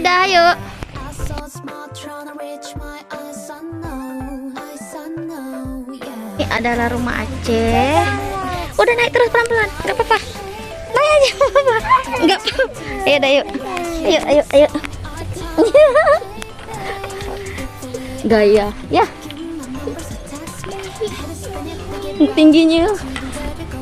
Indah, yuk. Ini adalah rumah Aceh. Udah naik terus pelan-pelan, nggak apa-apa. Naik aja, nggak apa-apa. Nggak apa-apa. Ayo, dah, yuk. Ayo, ayo, ayo. Gaya, ya. Tingginya.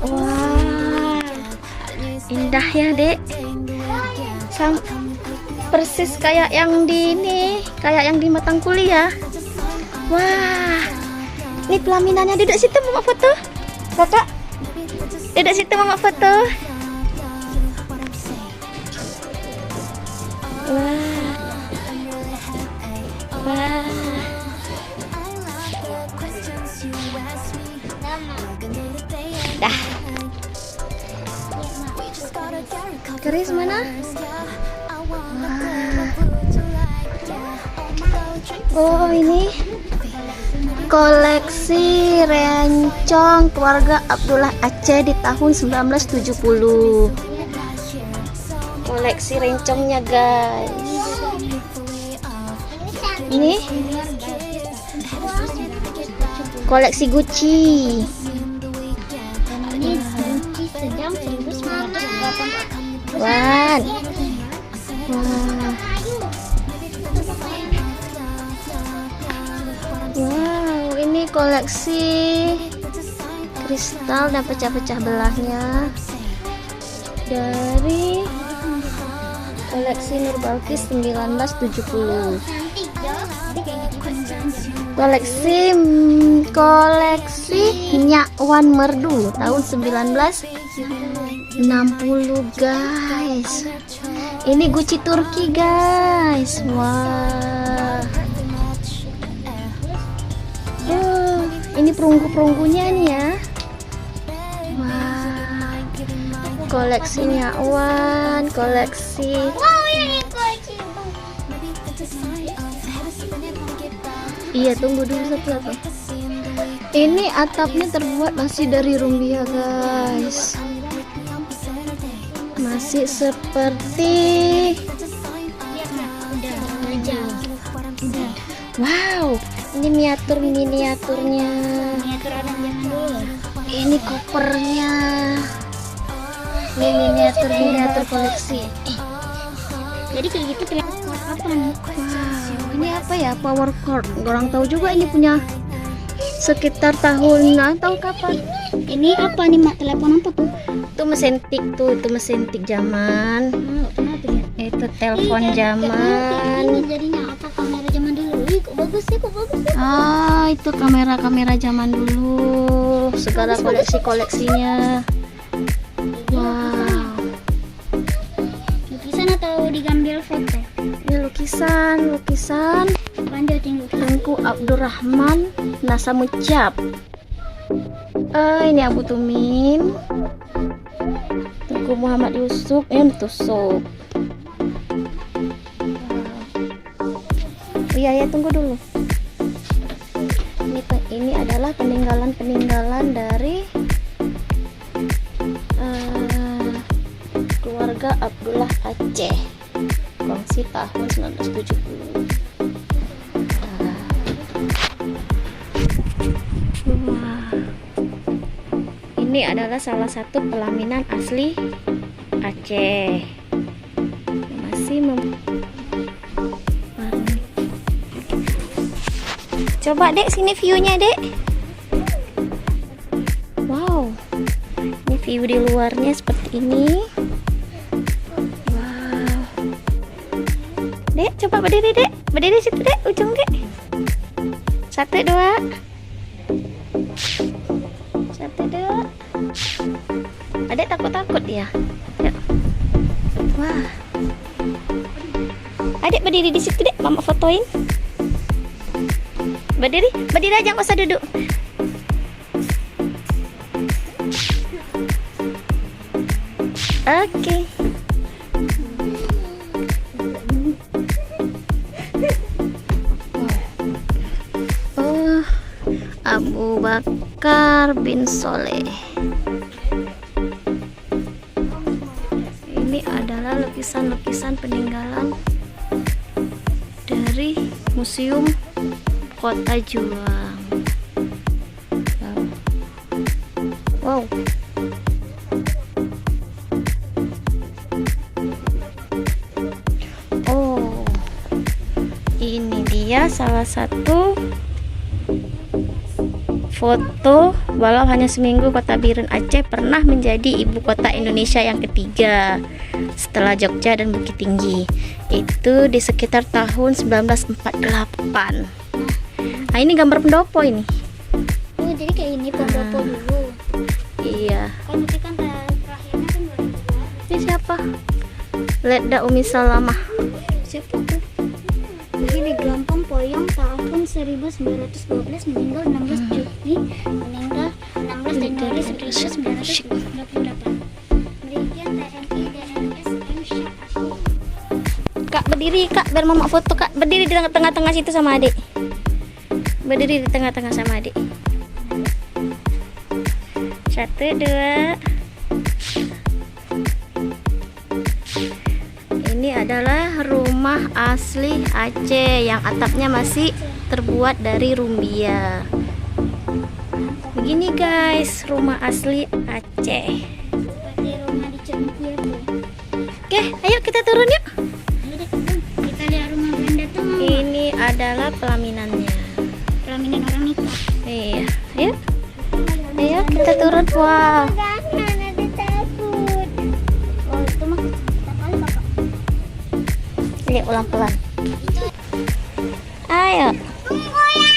Wah, indah ya, Dek. Persis kayak yang di ini, kayak yang di Matang Kuliah. Wah, ini pelaminannya. Duduk situ mama foto. Kakak, duduk situ mama foto. Wah, wah. Dah. Keris mana? Oh, ini koleksi rencong keluarga Abdullah Aceh di tahun 1970. Koleksi rencongnya, guys. Ini koleksi Gucci. Wan. Wah. Wow, ini koleksi kristal dan pecah-pecah belahnya dari koleksi Nur Balkis 1970. Koleksi Nyak Wan Merdu tahun 1960, guys. Ini Gucci Turki, guys. Wah. Ini perunggu-perunggunya nih ya. Wah. Koleksi Nyak Wan, koleksi. Iya, tunggu dulu satu. Ini atapnya terbuat masih dari rumbia, guys. Masih seperti. Wow, ini miniaturnya. Miniatur anak zaman dulu. Ini kopernya. Ini miniatur koleksi. Jadi kayak gitu kelihatan apa nih? Wow, ini apa ya? Power cord. Orang tahu juga ini punya sekitar tahun tahu kapan. Ini apa nih, Mak? Telepon apa tuh? Itu mesin tik tuh, itu mesin tik zaman. Kenapa ya? Itu telepon zaman. Ini jadinya apa, kamera zaman dulu? Ih, kok bagus sih, Ah, itu kamera zaman dulu. Segala koleksinya. Wow. Lukisan atau digambil foto? Ini lukisan. Tengku Abdurrahman Nasamucap. Ini Abu Tumin. Tengku Muhammad Yusuf Tusuk. Iya, tunggu dulu. Ini adalah peninggalan dari keluarga Abdullah Aceh. Kongsi tahun 1970. Wah. Ini adalah salah satu pelaminan asli Aceh. Coba, Dek, sini view-nya, Dek. Wow. Ini view di luarnya seperti ini. Wow. Dek, coba berdiri, Dek. Berdiri situ, Dek, ujung, Dek. 1, 2. 1, 2. Adek takut ya? Yuk. Wah. Adek berdiri di situ, Dek. Mama fotoin. Berdiri aja, nggak usah duduk. Oke. Oh, Abu Bakar bin Soleh. Ini adalah lukisan-lukisan peninggalan Museum Kota Juang. Wow. Oh, ini dia salah satu foto walau hanya seminggu Kota Biren Aceh pernah menjadi ibu kota Indonesia yang ketiga setelah Jogja dan Bukit Tinggi. Itu di sekitar tahun 1948. Nah, ini gambar pendopo ini. Oh, jadi kayak ini pendopo dulu. Iya. Kan nanti kan terakhirnya kan 2002. Ini siapa? Letda Umi Salamah. Siapa tuh? Jadi di Gampang Poyong tahun 1912, meninggal 16 Juli, meninggal 16 Januari 1928. Brigjen TNI DNS M. Syah. Kak berdiri kak, biar mama foto kak. Berdiri di tengah-tengah situ sama adik. Berdiri di tengah-tengah sama adik. 1, 2. Ini adalah rumah asli Aceh yang atapnya masih terbuat dari rumbia. Begini guys, rumah asli Aceh. Seperti rumah di Cengkir tuh. Oke, ayo kita turun yuk. Ayo deh, kita lihat rumah Belanda tuh. Ini adalah pelaminannya. Pelaminan orang nikah. Iya, ayo. Ayo kita turun. Wow. Jangan, nanti takut. Oh, itu mah kita kali kakak. Lihat ulang pelan. Ayo. Tunggu ya.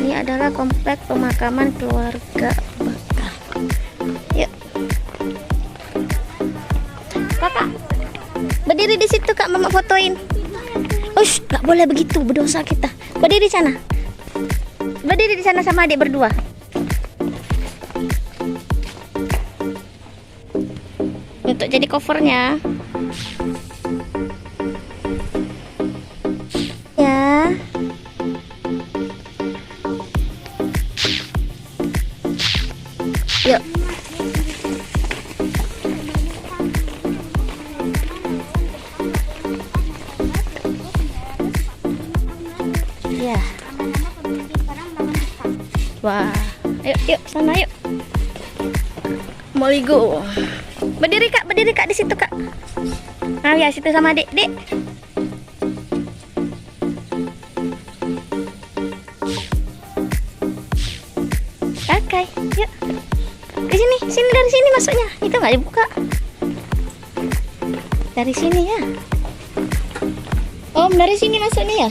Ini adalah komplek pemakaman keluarga Bakar. Yuk. Kakak, berdiri di situ kak, mama fotoin. Ush, nggak boleh begitu, berdosa kita. Berdiri di sana. Berdiri di sana sama adik berdua. Untuk jadi covernya. Ya. Yuk. Ya. Wah. Ayo, yuk, sana yuk. Moligo. Berdiri kak di situ kak. Nah ya situ sama adik, Dek. Kakak, yuk. Ke sini, dari sini masuknya. Itu nggak dibuka. Dari sini ya. Om, dari sini masuknya ya?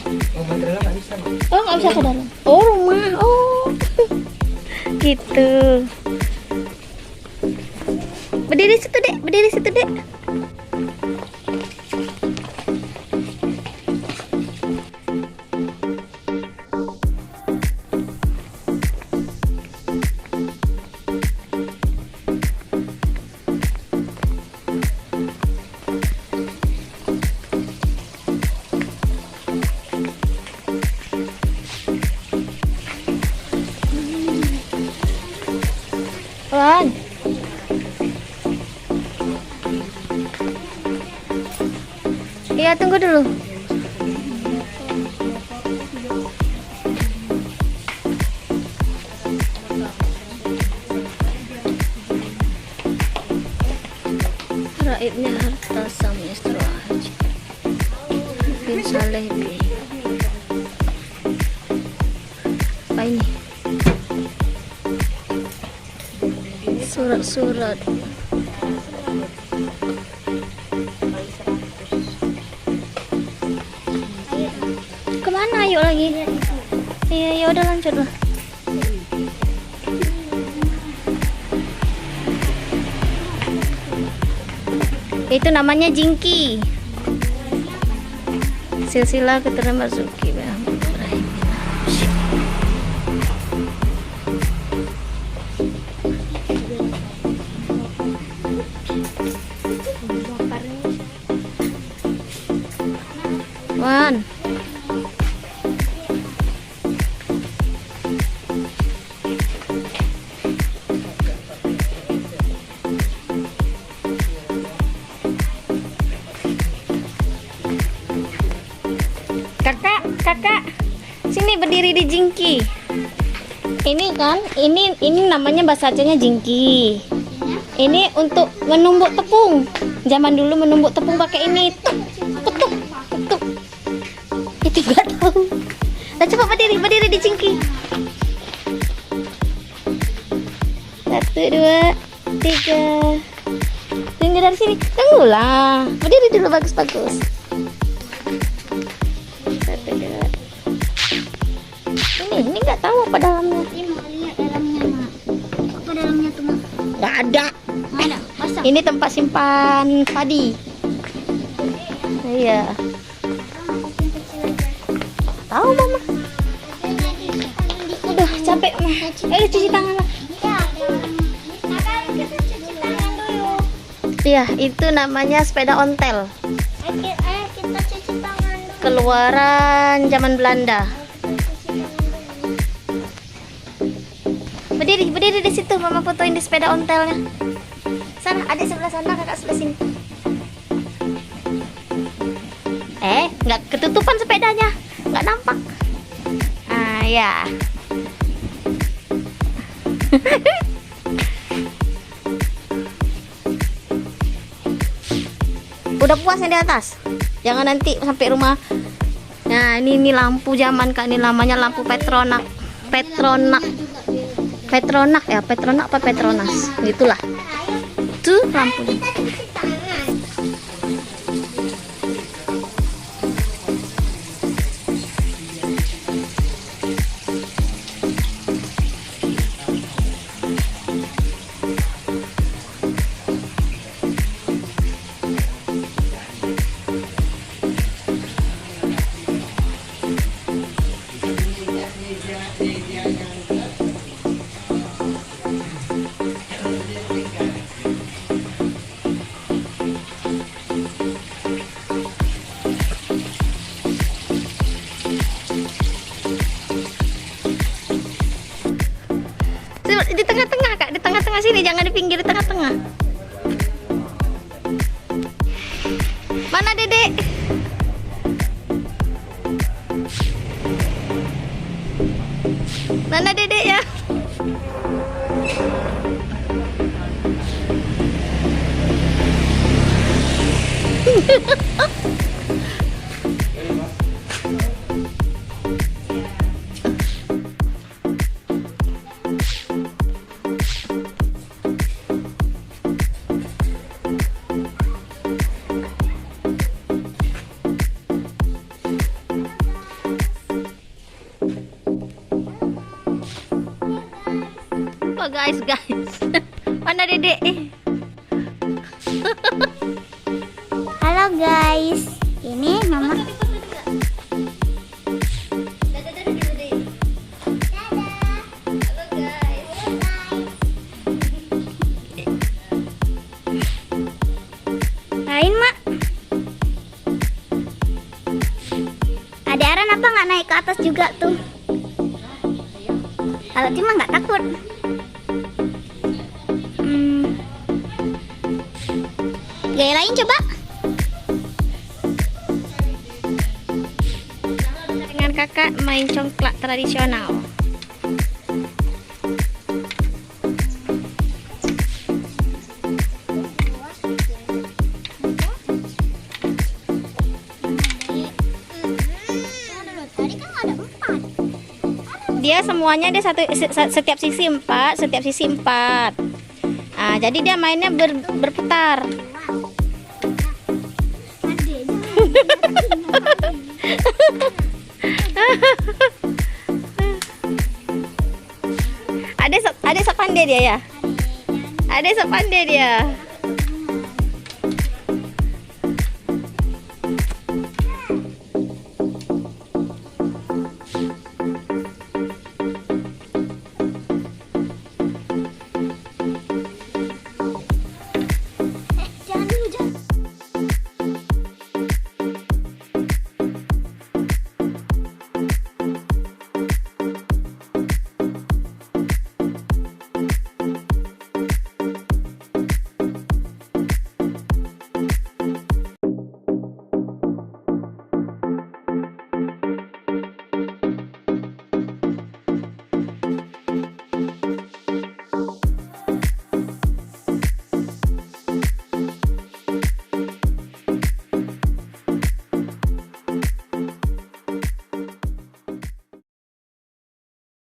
Oh, nggak bisa ke dalam. Oh, rumah. Oh. Gitu. Berdiri situ, Dek. Wan. Iya, tunggu dulu. Raibnya harta sang Yusraj bin Saleh bin. Apa ini? Surat-surat. Kemana yuk lagi? Iya, ya udah lanjut lah. Itu namanya jingki. Silsilah keturunan Marzuki bin Ahmad Ibrahim bin Hashim. Wan. di jingki. Ini kan, ini namanya bahasa Acehnya jingki. Ini untuk menumbuk tepung. Zaman dulu menumbuk tepung pakai ini. Tuk, tuk, tuk. Itu nggak tahu. Nah, coba berdiri di jingki. 1, 2, 3. Tunggu dari sini. Tunggulah. Berdiri dulu bagus-bagus. 1, 2. Ini nggak tahu apa dalamnya. Ini mau lihat dalamnya, Mak. Apa dalamnya tuh, Mak? Nggak ada. Ada, basah. Ini tempat simpan padi. Iya. Tahu mama. Udah capek mah. Ayo cuci tangan lah. Kita cuci tangan dulu. Iya, itu namanya sepeda ontel. Ayo kita cuci tangan dulu. Keluaran zaman Belanda. Berdiri di situ, mama fotoin di sepeda ontelnya. Sana, adik sebelah sana, kakak sebelah sini. Nggak ketutupan sepedanya, nggak nampak. Ah ya. Udah puas yang di atas. Jangan nanti sampai rumah. Nah, ini lampu zaman Kak, ini namanya lampu Petronak. Petronak ya, Petronak apa Petronas? Gitulah. Tuh lampunya. Di tengah-tengah Kak, di tengah-tengah sini, jangan di pinggir, di tengah-tengah. Mana Dedek? Mana Dedek ya? Oh guys. Mana Dedek? Halo guys. Ini Mama. Lain, Mak. Ada Aran apa nggak naik ke atas juga tuh? Kalau Tima nggak takut. Gaya lain coba. Dengan kakak main congklak tradisional. Tadi kan ada 4. Dia semuanya dia setiap sisi 4, Nah, jadi dia mainnya berputar. Ada sepandai dia ya. Ada sepandai dia.